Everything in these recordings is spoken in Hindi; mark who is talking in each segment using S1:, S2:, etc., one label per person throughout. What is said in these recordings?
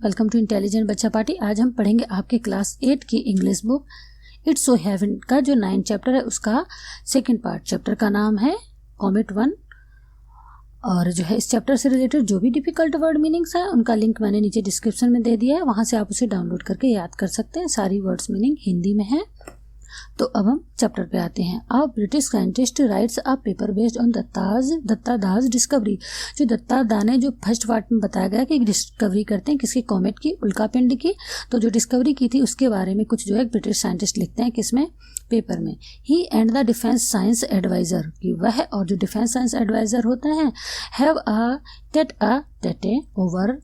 S1: Welcome to intelligent Bachcha party. आज हम पढ़ेंगे आपके क्लास 8 की English book it's so heaven का जो 9 चैप्टर है उसका सेकंड पार्ट। चैप्टर का नाम है कॉमेट 1 और जो है इस चैप्टर से रिलेटेड जो भी डिफिकल्ट वर्ड मीनिंग्स है उनका लिंक मैंने नीचे डिस्क्रिप्शन में दे दिया है, वहाँ से आप उसे डाउनलोड करके याद कर सकते हैं। सारी वर्ड्स मीनिंग हिंदी में है। तो अब हम चैप्टर पे आते हैं। A British scientist writes a paper based on Datta Das discovery. जो दत्ता दा ने जो फर्स्ट पार्ट में बताया गया कि डिस्कवरी करते हैं किसकी, कॉमेट की, उल्कापिंड की। तो जो डिस्कवरी की थी उसके बारे में कुछ जो है ब्रिटिश साइंटिस्ट लिखते हैं किसमें, पेपर में। He and the defence science adviser, कि वह और जो डिफेंस साइंस एडवाइजर होते हैं, have a tete over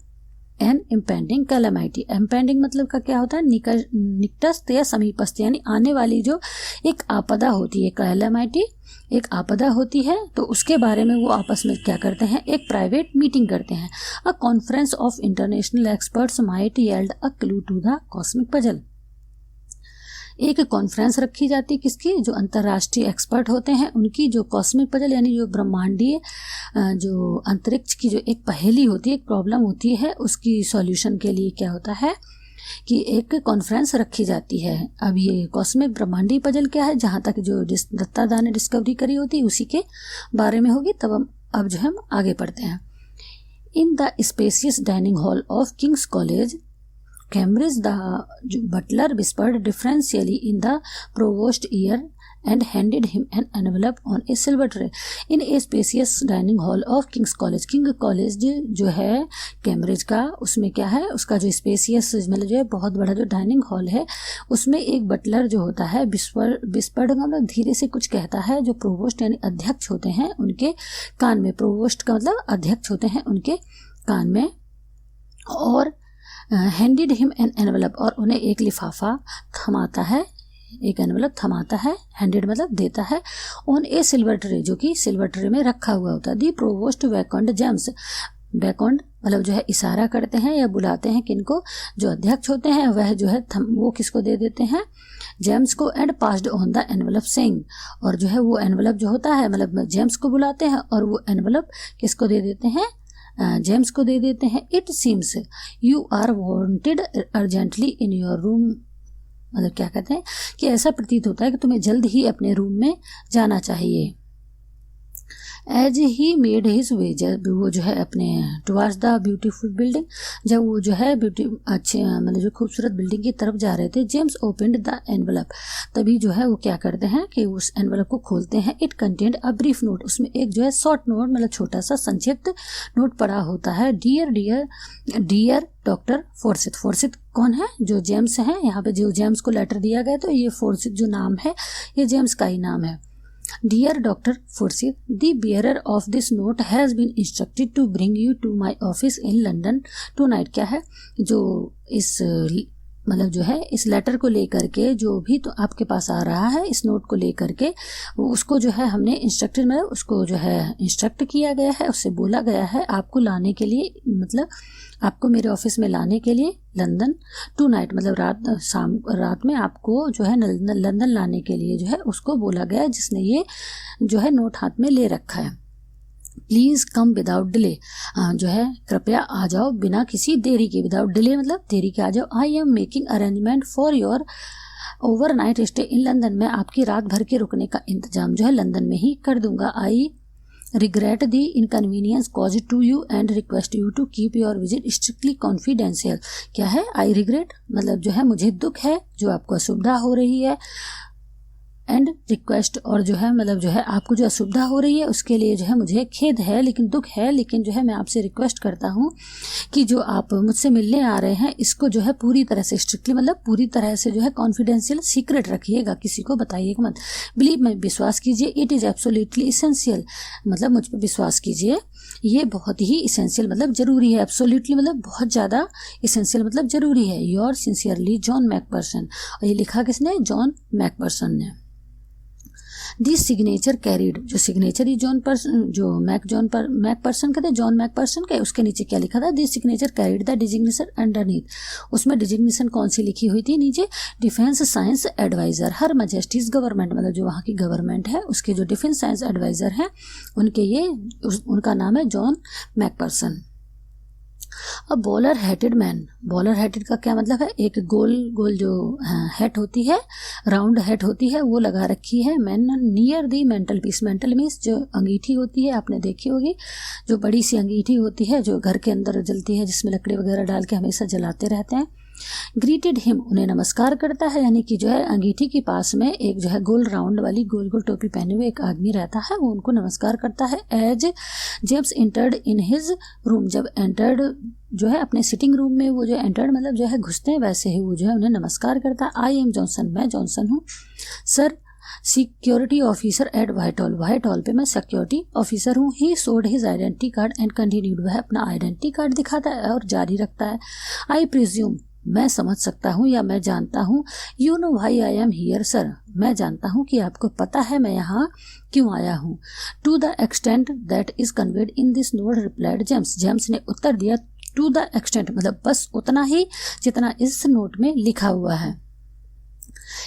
S1: an impending calamity. Impending मतलब का क्या होता है, निकटस्थ या समीपस्थ, यानी आने वाली जो एक आपदा होती है। कैलामिटी एक आपदा होती है, तो उसके बारे में वो आपस में क्या करते हैं, एक प्राइवेट मीटिंग करते हैं। A conference of international experts might yield a clue to the cosmic puzzle. एक कॉन्फ्रेंस रखी जाती है किसकी, जो अंतर्राष्ट्रीय एक्सपर्ट होते हैं उनकी, जो कॉस्मिक पजल यानी जो ब्रह्मांडीय जो अंतरिक्ष की जो एक पहेली होती है, एक प्रॉब्लम होती है, उसकी सॉल्यूशन के लिए क्या होता है कि एक कॉन्फ्रेंस रखी जाती है। अब ये कॉस्मिक ब्रह्मांडीय पजल क्या है, जहाँ तक जो दत्ता दा ने डिस्कवरी करी होती है उसी के बारे में होगी। तब अब जो हम आगे पढ़ते हैं। In the spacious dining hall of Kings college Cambridge, the butler whispered deferentially in the provost's ear and handed him an envelope on a silver tray. In a spacious dining hall of King's College, King College जो है कैम्ब्रिज का, उसमें क्या है, उसका जो स्पेसियस मतलब जो है बहुत बड़ा जो डाइनिंग हॉल है, उसमें एक बटलर जो होता है विस्पर्ड मतलब धीरे से कुछ कहता है, जो प्रोवोस्ट यानी अध्यक्ष होते हैं उनके कान में। प्रोवोस्ट का मतलब अध्यक्ष होते हैं उनके कान में। और हैंडेड हिम एन एनवेलप, और उन्हें एक लिफाफा थमाता है, एक एनवेलप थमाता है। हैंडेड मतलब देता है। ऑन ए सिल्वर ट्रे, जो कि सिल्वर ट्रे में रखा हुआ होता है। दी प्रोवोस्ट वेकॉन्ड जेम्स, वेकॉन्ड मतलब जो है इशारा करते हैं या बुलाते हैं किनको, जो अध्यक्ष होते हैं वह जो है वो किसको दे देते हैं, जेम्स को। And passed on the envelope saying, और जो है वो एनवेलप जो होता है मतलब जेम्स को बुलाते हैं और वो एनवेलप किसको दे देते हैं, जेम्स को दे देते हैं। It seems you are wanted urgently in your room, मतलब क्या कहते हैं कि ऐसा प्रतीत होता है कि तुम्हें जल्द ही अपने रूम में जाना चाहिए। As he made his way, जब वो जो है अपने टुवार्ड्स द ब्यूटीफुल बिल्डिंग, जब वो जो है अच्छे मतलब जो खूबसूरत बिल्डिंग की तरफ जा रहे थे, जेम्स ओपनड द एनवेलप, तभी जो है वो क्या करते हैं कि उस एनवेलप को खोलते हैं। It contained a brief note, उसमें एक जो है शॉर्ट नोट मतलब छोटा सा संक्षिप्त नोट पड़ा होता है। Dear doctor Forsythe. फोर्सिथ कौन है, जो जेम्स हैं। यहाँ पे जो जेम्स को लेटर दिया गया तो ये फोर्सिथ जो नाम है ये जेम्स का ही नाम है। Dear Dr. Forsyth, the bearer of this note has been instructed to bring you to my office in London tonight। क्या है, जो इस मतलब जो है इस लेटर को लेकर के जो भी तो आपके पास आ रहा है, इस नोट को लेकर के उसको जो है हमने इंस्ट्रक्टेड मतलब उसको जो है इंस्ट्रक्ट किया गया है, उससे बोला गया है आपको लाने के लिए, मतलब आपको मेरे ऑफिस में लाने के लिए लंदन टू नाइट मतलब रात में आपको जो है लंदन लाने के लिए जो है उसको बोला गया है, जिसने ये जो है नोट हाथ में ले रखा है। प्लीज़ कम विदाउट डिले, जो है कृपया आ जाओ बिना किसी देरी के। विदाउट डिले मतलब देरी के आ जाओ। I am making arrangement for your overnight stay in London, मैं आपकी रात भर के रुकने का इंतजाम जो है लंदन में ही कर दूंगा। आई regret the inconvenience caused to you and request you to keep your visit strictly confidential। क्या है, आई रिग्रेट मतलब जो है मुझे दुख है जो आपको असुविधा हो रही है, एंड रिक्वेस्ट और जो है मतलब जो है आपको जो असुविधा हो रही है उसके लिए जो है मुझे खेद है, लेकिन दुख है, लेकिन जो है मैं आपसे रिक्वेस्ट करता हूँ कि जो आप मुझसे मिलने आ रहे हैं इसको जो है पूरी तरह से स्ट्रिक्टली मतलब पूरी तरह से जो है कॉन्फिडेंशियल सीक्रेट रखिएगा, किसी को बताइएगा मत। बिलीव में विश्वास कीजिए, इट इज़ एब्सोल्युटली इसेंशियल, मतलब मुझ पर विश्वास कीजिए, ये बहुत ही इसेंशियल मतलब जरूरी है। एब्सोल्युटली मतलब बहुत ज़्यादा, इसेंशियल मतलब जरूरी है। योर सिंसियरली जॉन मैकपर्सन, और ये लिखा किसने, जॉन मैकपर्सन ने। दिस सिग्नेचर कैरीड, जो सिग्नेचर ही मैकपर्सन कहते हैं, जॉन मैकपर्सन के, उसके नीचे क्या लिखा था, this signature carried the designation underneath, उसमें डिजिग्नेशन कौन सी लिखी हुई थी नीचे, डिफेंस साइंस एडवाइजर हर मैजेस्टीज गवर्नमेंट, मतलब जो वहाँ की गवर्नमेंट है उसके जो डिफेंस साइंस एडवाइजर हैं उनके ये उनका नाम है जॉन मैकपर्सन। अब bowler hated man, bowler hated का क्या मतलब है, एक गोल गोल जो हेट होती है, राउंड हेट होती है, वो लगा रखी है man near the mental peace. Mental means जो अंगीठी होती है, आपने देखी होगी, जो बड़ी सी अंगीठी होती है जो घर के अंदर जलती है, जिसमें लकड़ी वगैरह डाल के हमेशा जलाते रहते हैं। ग्रीटेड हिम, उन्हें नमस्कार करता है, यानी कि जो है अंगीठी के पास में एक जो है गोल राउंड वाली गोल गोल टोपी पहने हुए एक आदमी रहता है, वो उनको नमस्कार करता है। As James entered in his room, जब एंटर्ड जो है अपने सिटिंग रूम में वो जो एंटर्ड मतलब जो है घुसते हैं, वैसे ही वो जो है उन्हें नमस्कार करता है। आई एम जॉनसन, मैं जॉनसन हूँ। Sir security officer eight white hall, white hall पे मैं सिक्योरिटी ऑफिसर हूँ। He showed his identity card and continued, वह अपना आइडेंटिटी कार्ड दिखाता है और जारी रखता है। आई प्रिज्यूम, मैं समझ सकता हूँ या मैं जानता हूँ। You know why I am here sir, मैं जानता हूँ कि आपको पता है मैं यहाँ क्यों आया हूँ। To the extent that is conveyed in this note replied James, James ने उत्तर दिया टू द एक्सटेंट मतलब बस उतना ही जितना इस नोट में लिखा हुआ है।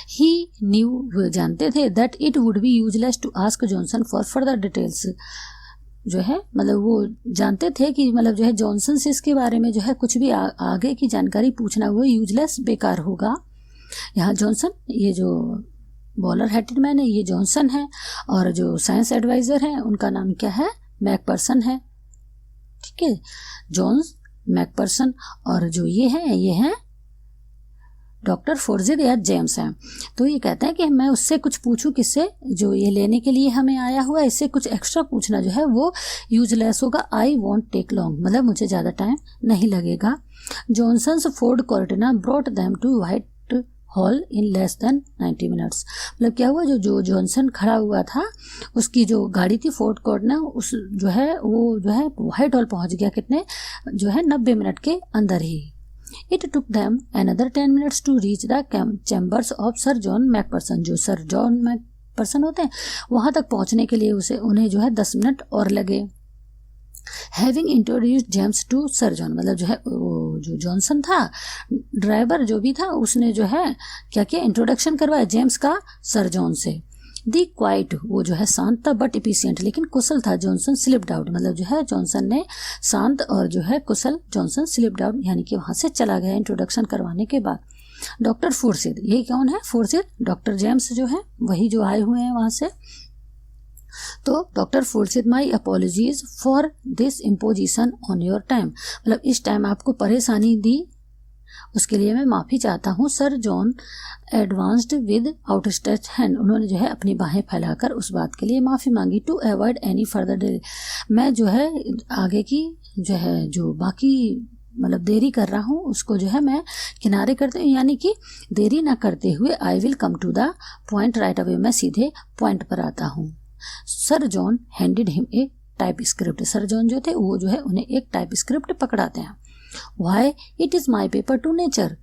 S1: ही न्यू, वो जानते थे, that it would be useless to ask Johnson for further details, जो है मतलब वो जानते थे कि मतलब जो है जॉनसन से इसके बारे में जो है कुछ भी आगे की जानकारी पूछना वो यूजलेस, बेकार होगा। यहाँ जॉनसन, ये जो बॉलर हेटेड मैन है ये जॉनसन है, और जो साइंस एडवाइज़र हैं उनका नाम क्या है, मैकपर्सन है। ठीक है, जॉन्स मैकपर्सन, और जो ये हैं डॉक्टर फोर्जिड या जेम्स हैं। तो ये कहते हैं कि मैं उससे कुछ पूछूं, किससे, जो ये लेने के लिए हमें आया हुआ है, इससे कुछ एक्स्ट्रा पूछना जो है वो यूजलेस होगा। आई वॉन्ट टेक लॉन्ग, मतलब मुझे ज़्यादा टाइम नहीं लगेगा। Johnson's Ford Cortina brought them to Whitehall in less than 90 minutes, मतलब क्या हुआ, जो जॉनसन खड़ा हुआ था उसकी जो गाड़ी थी फोर्ड कॉर्टिना, उस जो है वो जो है व्हाइट हॉल पहुँच गया कितने, जो है 90 मिनट के अंदर ही। It took them another 10 minutes to reach the chambers of Sir John Macpherson, जो सर जॉन मैकपर्सन होते हैं वहाँ तक पहुँचने के लिए उन्हें जो है 10 मिनट और लगे। Having introduced James to Sir John, मतलब जो है वो जो जॉनसन था ड्राइवर जो भी था उसने जो है क्या किया, इंट्रोडक्शन करवाया जेम्स का सर जॉन से। दी क्वाइट, वो जो है शांत था बट इफिशिएंट, लेकिन कुशल था। जॉनसन स्लिप्ड आउट, मतलब जो है जॉनसन ने शांत और जो है कुशल, जॉनसन स्लिप्ड आउट यानी कि वहाँ से चला गया इंट्रोडक्शन करवाने के बाद। डॉक्टर फोर्सिड, ये कौन है फोर्सिड, डॉक्टर जेम्स जो है वही जो आए हुए हैं वहाँ से। तो doctor Forsyth, my apologies for this imposition on your time, मतलब इस टाइम आपको परेशानी दी उसके लिए मैं माफ़ी चाहता हूँ। Sir John advanced with outstretched hand, उन्होंने जो है अपनी बाहें फैलाकर उस बात के लिए माफ़ी मांगी। To avoid any further delay, मैं जो है आगे की जो है जो बाकी मतलब देरी कर रहा हूँ उसको जो है मैं किनारे करते हूँ, यानी कि देरी ना करते हुए I will come to the point right away, मैं सीधे पॉइंट पर आता हूँ। Sir John handed him a typescript, sir John जो थे वो जो है उन्हें एक टाइप स्क्रिप्ट पकड़ाते हैं। Why it is my paper two nature,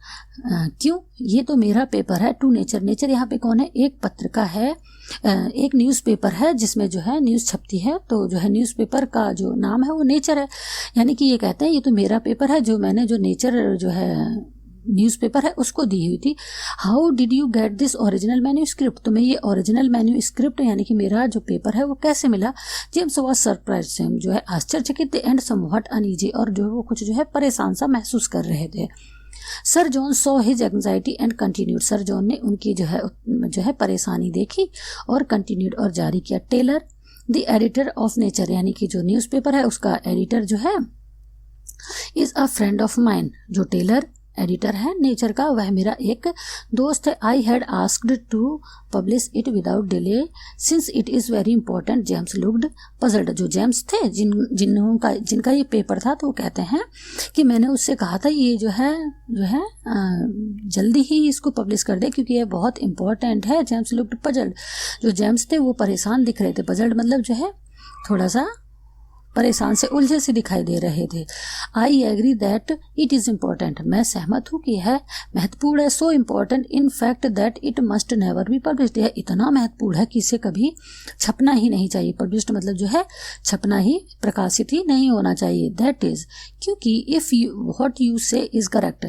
S1: क्यों, ये तो मेरा पेपर है। टू नेचर, नेचर यहाँ पे कौन है, एक पत्रिका है, एक न्यूज़पेपर है जिसमें जो है न्यूज़ छपती है, तो जो है न्यूज़पेपर का जो नाम है वो नेचर है, यानी कि ये कहते हैं ये तो मेरा पेपर है जो मैंने जो नेचर जो है न्यूज़पेपर है उसको दी हुई थी। How did you get this original manuscript, तुम्हें ये ओरिजिनल मैन्यूस्क्रिप्ट यानी कि मेरा जो पेपर है वो कैसे मिला। जेम्स वॉज सरप्राइज, सेम जो है आश्चर्यचकित एंड समव्हाट अनईजी, और जो वो कुछ जो है परेशान सा महसूस कर रहे थे। Sir John saw his anxiety and continued, sir John ने उनकी जो है परेशानी देखी और कंटिन्यूड और जारी किया। Taylor the editor of Nature, यानी कि जो न्यूज़पेपर है उसका एडिटर जो है is a friend of mine, जो टेलर एडिटर है नेचर का वह मेरा एक दोस्त है। I had asked to publish it without delay since it is very important. James looked puzzled, जो जेम्स थे जिनका ये पेपर था, तो वो कहते हैं कि मैंने उससे कहा था ये जो है जल्दी ही इसको पब्लिश कर दे क्योंकि ये बहुत इंपॉर्टेंट है। जेम्स लुक्ड पजल्ड, जो जेम्स थे वो परेशान दिख रहे थे। पजल्ड मतलब जो है थोड़ा सा परेशान से उलझे से दिखाई दे रहे थे। I agree that it is important, मैं सहमत हूँ कि यह महत्वपूर्ण है। So important in fact that it must never be published, यह इतना महत्वपूर्ण है कि इसे कभी छपना ही नहीं चाहिए। पब्लिश्ड मतलब जो है छपना ही, प्रकाशित ही नहीं होना चाहिए। दैट इज़, क्योंकि if you what you say is correct,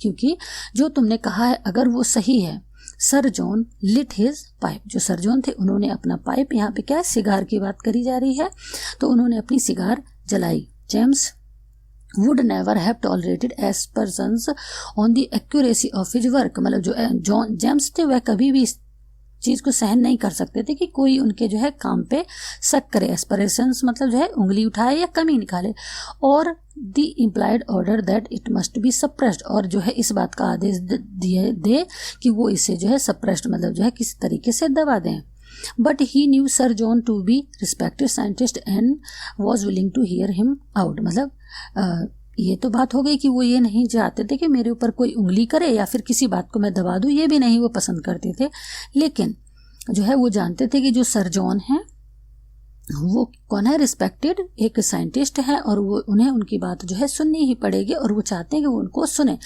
S1: क्योंकि जो तुमने कहा है अगर वो सही है। Sir John lit his pipe, जो सर जॉन थे उन्होंने अपना पाइप, यहाँ पे क्या है सिगार की बात करी जा रही है, तो उन्होंने अपनी सिगार जलाई। James would never have tolerated aspersions on the accuracy of his work. मतलब जो जेम्स थे वह कभी भी इस चीज़ को सहन नहीं कर सकते थे कि कोई उनके जो है काम पे शक करे। एस्पिरेशंस मतलब जो है उंगली उठाए या कमी निकाले। और the implied order that it must be suppressed, और जो है इस बात का आदेश दे कि वो इसे जो है सप्रेस्ड मतलब जो है किसी तरीके से दबा दें। But he knew sir John to be respected scientist and was willing to hear him out. मतलब ये तो बात हो गई कि वो ये नहीं चाहते थे कि मेरे ऊपर कोई उंगली करे या फिर किसी बात को मैं दबा दूं, ये भी नहीं वो पसंद करते थे। लेकिन जो है वो जानते थे कि जो सर जॉन है वो कौन है, रिस्पेक्टेड एक साइंटिस्ट है, और वो उन्हें उनकी बात जो है सुननी ही पड़ेगी, और वो चाहते हैं कि वो उनको सुने।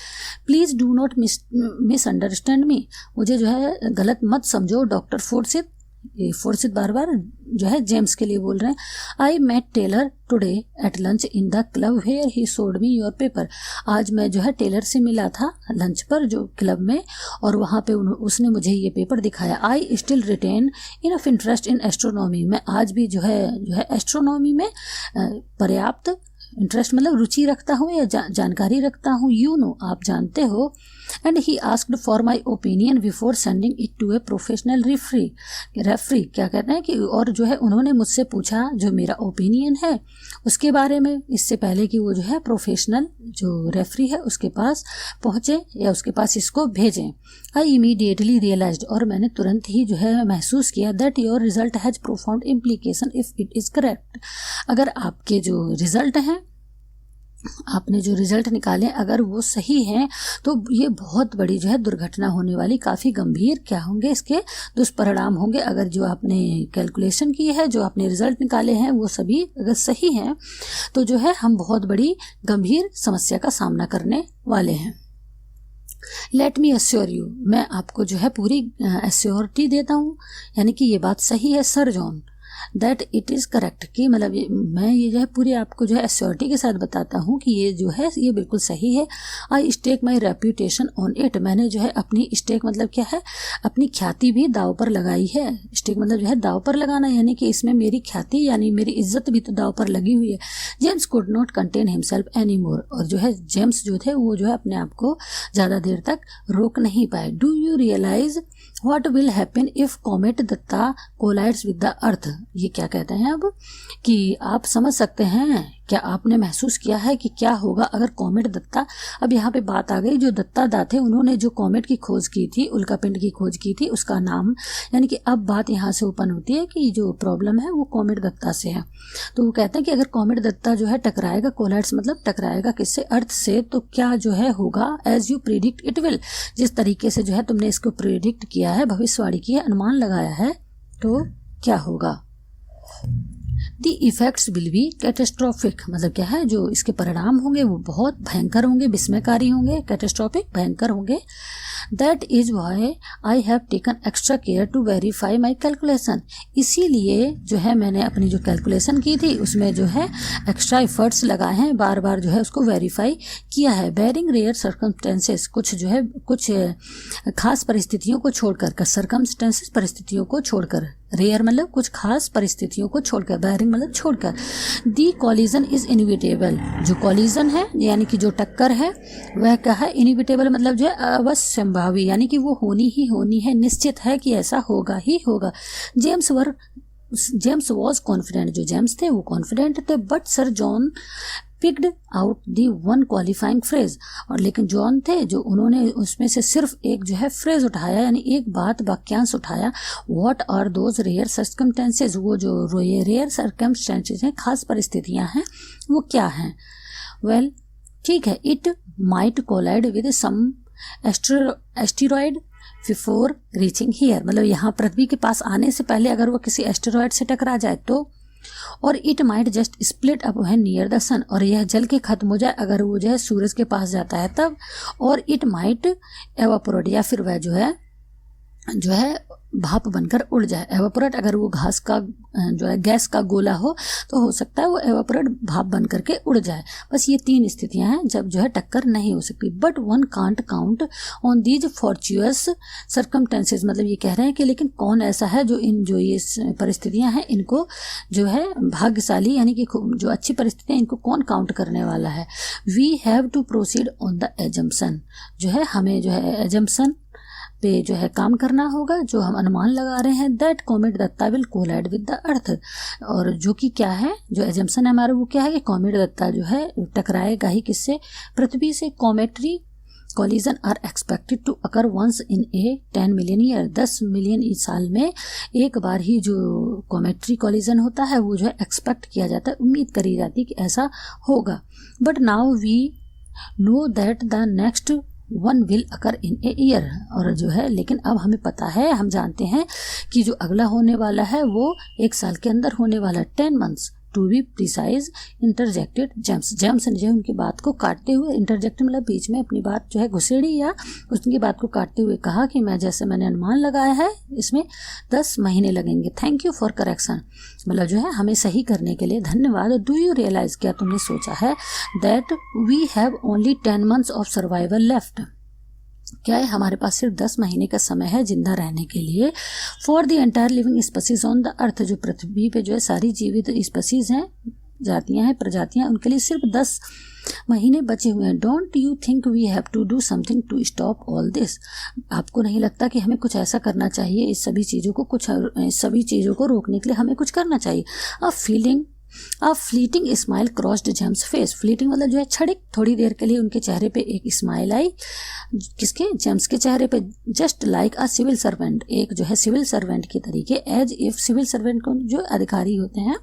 S1: Please do not misunderstand me, मुझे जो है गलत मत समझो डॉक्टर फोर्सिथ। ये फोर्सिथ बार बार जो है जेम्स के लिए बोल रहे हैं। I met Taylor today at lunch in the club where he showed me your paper. आज मैं जो है टेलर से मिला था लंच पर जो क्लब में, और वहाँ पे उसने मुझे ये पेपर दिखाया। I still retain enough interest in astronomy. मैं आज भी जो है एस्ट्रोनॉमी में पर्याप्त इंटरेस्ट मतलब रुचि रखता हूँ या जानकारी रखता हूँ। यू नो, आप जानते हो। And he asked for my opinion before sending it to a professional referee. क्या कहते हैं कि और जो है उन्होंने मुझसे पूछा जो मेरा ओपिनियन है उसके बारे में, इससे पहले कि वो जो है प्रोफेशनल जो रेफरी है उसके पास पहुँचे या उसके पास इसको भेजें। आई इमीडिएटली रियलाइज्ड, और मैंने तुरंत ही जो है महसूस किया, that your result has profound implication if it is correct. अगर आपके जो रिजल्ट हैं, आपने जो रिजल्ट निकाले अगर वो सही हैं तो ये बहुत बड़ी जो है दुर्घटना होने वाली, काफ़ी गंभीर क्या होंगे इसके दुष्परिणाम होंगे। अगर जो आपने कैलकुलेशन की है, जो आपने रिजल्ट निकाले हैं वो सभी अगर सही हैं तो जो है हम बहुत बड़ी गंभीर समस्या का सामना करने वाले हैं। लेट मी एश्योर यू, मैं आपको जो है पूरी एश्योरिटी देता हूँ, यानी कि ये बात सही है sir John, that it is correct, कि मतलब मैं ये जो है पूरी आपको जो है एश्योरिटी के साथ बताता हूँ कि ये जो है ये बिल्कुल सही है। I stake my reputation on it, मैंने जो है अपनी स्टेक मतलब क्या है, अपनी ख्याति भी दाव पर लगाई है। स्टेक मतलब जो है दाव पर लगाना, यानी कि इसमें मेरी ख्याति यानी मेरी इज्जत भी तो दाव पर लगी हुई है। James could not contain himself any more, और जो है जेम्स जो थे वो जो है अपने आप को ज़्यादा देर तक रोक नहीं पाए। Do you realise what will happen if comet Datta collides with the earth. ये क्या कहते हैं अब कि आप समझ सकते हैं, क्या आपने महसूस किया है कि क्या होगा अगर कॉमेट दत्ता, अब यहाँ पे बात आ गई, जो दत्ता दा थे उन्होंने जो कॉमेट की खोज की थी, उल्कापिंड की खोज की थी, उसका नाम, यानी कि अब बात यहाँ से ओपन होती है कि जो प्रॉब्लम है वो कॉमेट दत्ता से है। तो वो कहते हैं कि अगर कॉमेट दत्ता जो है टकराएगा, कोलाइड्स मतलब टकराएगा किससे, अर्थ से, तो क्या जो है होगा, as you predict it will, जिस तरीके से जो है तुमने इसको प्रिडिक्ट किया है, भविष्यवाणी की है, अनुमान लगाया है, तो क्या होगा। The effects will be catastrophic, मतलब क्या है, जो इसके परिणाम होंगे वो बहुत भयंकर होंगे, विस्मयकारी होंगे, कैटेस्ट्रॉफिक भयंकर होंगे। That is why I have taken extra care to verify my calculation, इसीलिए जो है मैंने अपनी जो कैलकुलेशन की थी उसमें जो है एक्स्ट्रा एफर्ट्स लगाए हैं, बार बार जो है उसको वेरीफाई किया है। बेरिंग रेयर सर्कमस्टेंसेस, कुछ जो है कुछ खास परिस्थितियों को छोड़कर, सर्कमस्टेंसेस परिस्थितियों को छोड़कर, रेयर मतलब कुछ खास परिस्थितियों को छोड़कर, बेरिंग मतलब छोड़कर। दी कॉलिजन इज इनविटेबल, जो कॉलिजन है यानी कि जो टक्कर है वह क्या है, इनविटेबल मतलब जो है अवश्यंभावी, यानी कि वो होनी ही होनी है, निश्चित है कि ऐसा होगा ही होगा। जेम्स वॉज कॉन्फिडेंट, जो जेम्स थे वो कॉन्फिडेंट थे, but sir John picked out the one qualifying phrase, और लेकिन जॉन थे जो उन्होंने उसमें से सिर्फ एक जो है फ्रेज उठाया, यानी एक बात वाक्यांश उठाया। What are those rare circumstances, वो जो रेयर सर्कमस्टेंसेज हैं, खास परिस्थितियां हैं, वो क्या हैं। वेल ठीक है, it might collide with some asteroid before reaching here, मतलब यहाँ पृथ्वी के पास आने से पहले अगर वो किसी एस्टेरॉयड से टकरा जाए तो, और it might just split up है नियर द सन, और यह जल के खत्म हो जाए अगर वो जो है सूरज के पास जाता है तब, और इट माइट एवापोरेट, या फिर वह जो है जो है भाप बनकर उड़ जाए। एवापोरेट अगर वो घास का जो है गैस का गोला हो तो हो सकता है वो एवापोरेट भाप बन करके उड़ जाए। बस ये 3 स्थितियां हैं जब जो है टक्कर नहीं हो सकती। But one can't count on these fortuitous circumstances, मतलब ये कह रहे हैं कि लेकिन कौन ऐसा है जो ये परिस्थितियां हैं इनको जो है भाग्यशाली यानी कि जो अच्छी परिस्थितियां इनको कौन काउंट करने वाला है। We have to proceed on the assumption, जो है हमें जो है एजम्पशन पे जो है काम करना होगा, जो हम अनुमान लगा रहे हैं that comet Datta will collide with the earth. और जो कि क्या है, जो एजम्पशन है हमारा वो क्या है कि कॉमेट दत्ता जो है टकराएगा ही किससे, पृथ्वी से। Cometary collision are expected to occur once in a 10 million year, 10 million साल में एक बार ही जो कॉमेट्री कॉलिजन होता है वो जो है एक्सपेक्ट किया जाता है, उम्मीद करी जाती है कि ऐसा होगा। But now we know that the next one will occur in a year, और जो है लेकिन अब हमें पता है, हम जानते हैं कि जो अगला होने वाला है वो 1 साल के अंदर होने वाला है। 10 months to be precise interjected James, James ने जो है उनकी बात को काटते हुए, इंटरजेक्ट मतलब बीच में अपनी बात जो है घुसेड़ी या उसकी बात को काटते हुए कहा कि मैंने अनुमान लगाया है इसमें 10 महीने लगेंगे। थैंक यू फॉर करेक्शन, मतलब जो है हमें सही करने के लिए धन्यवाद। डू यू रियलाइज, क्या तुमने सोचा है, that we have only 10 months of survival left, क्या है हमारे पास सिर्फ 10 महीने का समय है जिंदा रहने के लिए। For the entire living species on the earth, जो पृथ्वी पे जो है सारी जीवित स्पीसीज हैं, जातियां हैं, प्रजातियां, उनके लिए सिर्फ 10 महीने बचे हुए हैं। Don't you think we have to do something to stop all this, आपको नहीं लगता कि हमें कुछ ऐसा करना चाहिए, इस सभी चीज़ों को रोकने के लिए हमें कुछ करना चाहिए। A fleeting smile crossed James face, fleeting मतलब जो है क्षणिक, थोड़ी देर के लिए उनके चेहरे पे एक स्माइल आई, किसके, जेम्स के चेहरे पे। Just like a civil servant, एक जो है सिविल सर्वेंट के तरीके, एज इफ, सिविल सर्वेंट को जो अधिकारी होते हैं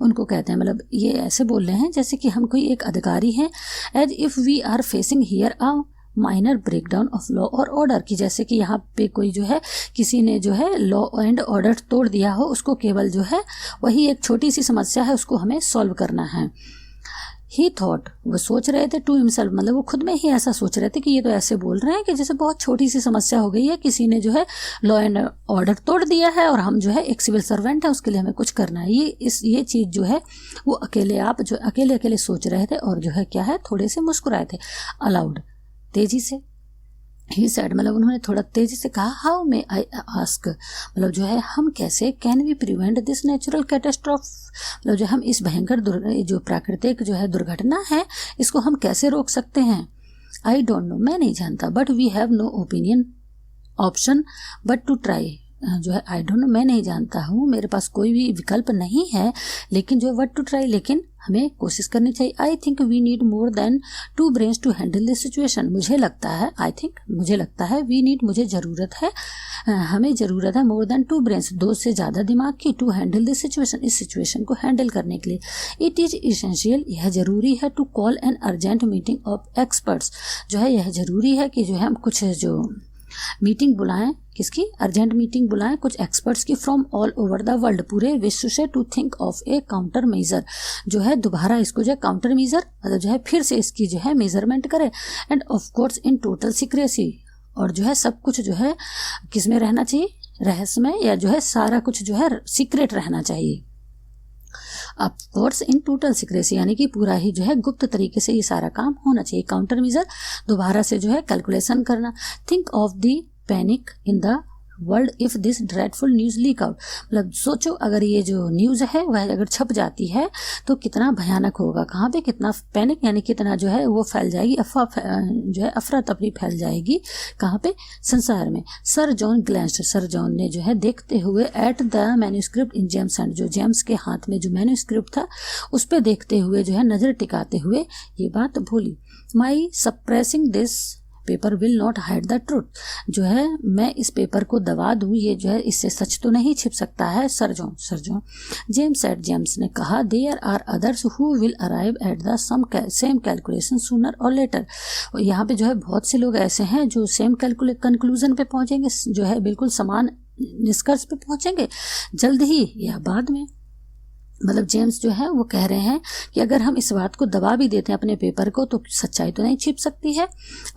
S1: उनको कहते हैं, मतलब ये ऐसे बोल रहे हैं जैसे कि हम कोई एक अधिकारी हैं। As if we are facing here a minor breakdown of law और ऑर्डर, की जैसे कि यहाँ पे कोई जो है किसी ने जो है लॉ एंड ऑर्डर तोड़ दिया हो, उसको केवल जो है वही एक छोटी सी समस्या है उसको हमें सॉल्व करना है। ही थॉट, वो सोच रहे थे, टू हिमसेल्फ मतलब वो खुद में ही ऐसा सोच रहे थे कि ये तो ऐसे बोल रहे हैं कि जैसे बहुत छोटी सी समस्या हो गई है, किसी ने जो है लॉ एंड ऑर्डर तोड़ दिया है और हम जो है एक सिविल सर्वेंट है, उसके लिए हमें कुछ करना है। ये चीज़ जो है वो अकेले सोच रहे थे और जो है क्या है थोड़े से मुस्कुराए थे। अलाउड, तेजी से, ही सेड मतलब उन्होंने थोड़ा तेजी से कहा, हाउ मे आई आस्क, मतलब जो है हम कैसे, can we prevent this natural catastrophe, मतलब जो हम इस भयंकर जो प्राकृतिक जो है दुर्घटना है इसको हम कैसे रोक सकते हैं। आई डोंट नो, मैं नहीं जानता, but we have no opinion option but to try, जो है आई डोंट नो मैं नहीं जानता हूँ, मेरे पास कोई भी विकल्प नहीं है, लेकिन जो बट टू ट्राई, लेकिन हमें कोशिश करनी चाहिए। I think we need more than 2 brains to handle this situation, मुझे लगता है वी नीड, मुझे ज़रूरत है, हमें ज़रूरत है मोर देन 2 brains, 2 से ज़्यादा दिमाग की, टू हैंडल दिस सिचुएशन, इस सिचुएशन को हैंडल करने के लिए। इट इज़ इसेंशियल, यह ज़रूरी है, to call an urgent meeting of experts, जो है यह ज़रूरी है कि जो है हम कुछ जो मीटिंग बुलाएं, किसकी, अर्जेंट मीटिंग बुलाएं कुछ एक्सपर्ट्स की, from all over the world, पूरे विश्व से, to think of a countermeasure, जो है दोबारा इसको जो है काउंटर मेजर मतलब जो है फिर से इसकी जो है मेजरमेंट करें। End of course in total secrecy, और जो है सब कुछ जो है किस में रहना चाहिए, रहस्यमय, या जो है सारा कुछ जो है सीक्रेट रहना चाहिए। Of course in total secrecy, यानी कि पूरा ही जो है गुप्त तरीके से ये सारा काम होना चाहिए। काउंटर मेजर, दोबारा से जो है कैलकुलेशन करना। Think of the panic in the world if this dreadful news leak out, मतलब सोचो अगर ये जो न्यूज़ है वह अगर छप जाती है तो कितना भयानक होगा, कहाँ पे, कितना पैनिक यानी कितना जो है वो फैल जाएगी, जो है अफरा तफरी फैल जाएगी, कहाँ पे, संसार में। Sir John glanced, sir John ने जो है देखते हुए at the manuscript in James hand, जो जेम्स के हाथ में जो मैन्यूस्क्रिप्ट था उस पर देखते हुए जो है नज़र टिकाते हुए ये बात बोली, my suppressing this paper will not hide the truth, जो है मैं इस पेपर को दबा दूं, ये जो है इससे सच तो नहीं छिप सकता है। Sir John James said, James ने कहा, there are others who will arrive at the same calculation sooner और लेटर, यहाँ पे जो है बहुत से लोग ऐसे हैं जो सेम कंक्लूजन पे पहुंचेंगे, जो है बिल्कुल समान निष्कर्ष पे पहुंचेंगे, जल्द ही या बाद में। मतलब जेम्स जो है वो कह रहे हैं कि अगर हम इस बात को दबा भी देते हैं अपने पेपर को तो सच्चाई तो नहीं छिप सकती है,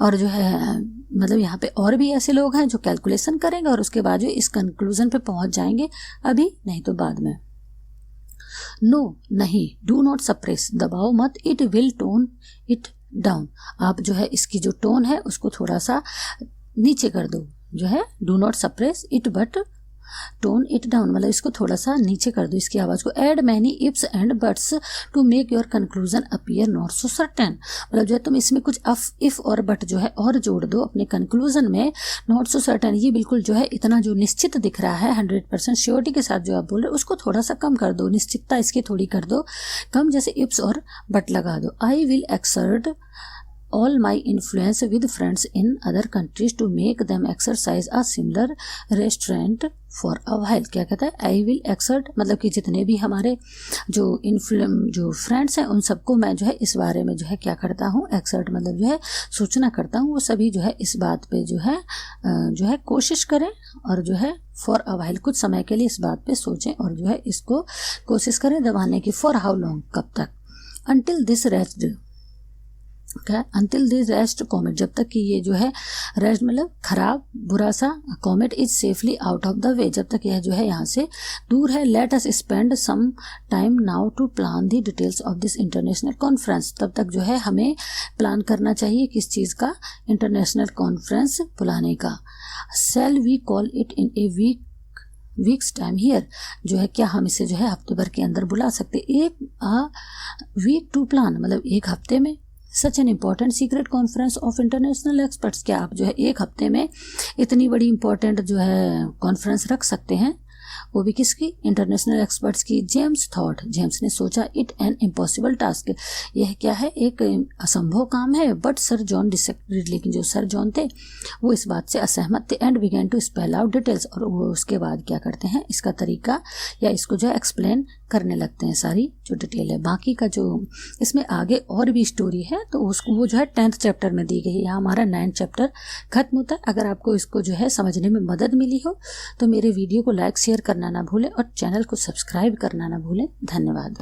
S1: और जो है मतलब यहाँ पे और भी ऐसे लोग हैं जो कैलकुलेशन करेंगे और उसके बाद जो इस कंक्लूजन पे पहुंच जाएंगे, अभी नहीं तो बाद में। नो नहीं, डू नॉट सप्रेस, दबाओ मत, it will tone it down, आप जो है इसकी जो टोन है उसको थोड़ा सा नीचे कर दो, जो है do not suppress it but tone it down, मतलब इसको थोड़ा सा नीचे कर दो इसकी आवाज को। Add many ifs and buts to make your conclusion appear not so certain, मतलब जो है तुम इसमें कुछ इफ और बट जो है और जोड़ दो अपने कंक्लूजन में। नॉट सो सर्टेन, ये बिल्कुल जो है इतना जो निश्चित दिख रहा है 100% श्योरिटी के साथ जो आप बोल रहे हो उसको थोड़ा सा कम कर दो, निश्चितता इसकी थोड़ी कर दो कम, जैसे इफ्स और बट लगा दो। I will exert all my influence with friends in other countries to make them exercise a similar restraint for a while। क्या कहता है I will exert, मतलब कि जितने भी हमारे जो फ्रेंड्स हैं उन सबको मैं जो है इस बारे में जो है क्या करता हूँ, एक्सर्ट मतलब जो है सूचना करता हूँ, वो सभी जो है इस बात पे जो है कोशिश करें और जो है फॉर अ वाइल कुछ समय के लिए इस बात पे सोचें और जो है इसको कोशिश करें दबाने की। फॉर हाउ लॉन्ग, कब तक। until this rest, क्या अंटिल दिस रेस्ट कॉमेट, जब तक कि ये जो है रेस्ट मतलब खराब बुरा सा comet is safely out of the way, जब तक यह जो है यहाँ से दूर है। Let us spend some time now to plan the details of this international conference, तब तक जो है हमें प्लान करना चाहिए किस चीज़ का, इंटरनेशनल कॉन्फ्रेंस बुलाने का। Shall we call it in a week's time here, जो है क्या हम इसे जो है हफ्ते भर के अंदर बुला सकते, एक वीक टू प्लान मतलब एक हफ्ते में। Such an important secret conference of international experts, क्या आप जो है एक हफ्ते में इतनी बड़ी इंपॉर्टेंट जो है कॉन्फ्रेंस रख सकते हैं, वो भी किसकी, इंटरनेशनल एक्सपर्ट्स की। जेम्स थॉट, जेम्स ने सोचा, इट एन इम्पॉसिबल टास्क, यह क्या है एक असंभव काम है। बट सर जॉन डिसएग्रीड, लेकिन जो सर जॉन थे वो इस बात से असहमत थे। And began to spell out details, और वो उसके बाद क्या करते हैं इसका तरीका या इसको जो है एक्सप्लेन करने लगते हैं सारी जो डिटेल है। बाकी का जो इसमें आगे और भी स्टोरी है तो उसको वो जो है 10th चैप्टर में दी गई है। यहाँ हमारा 9th चैप्टर खत्म होता है। अगर आपको इसको जो है समझने में मदद मिली हो तो मेरे वीडियो को लाइक शेयर करना ना भूलें और चैनल को सब्सक्राइब करना ना भूलें। धन्यवाद।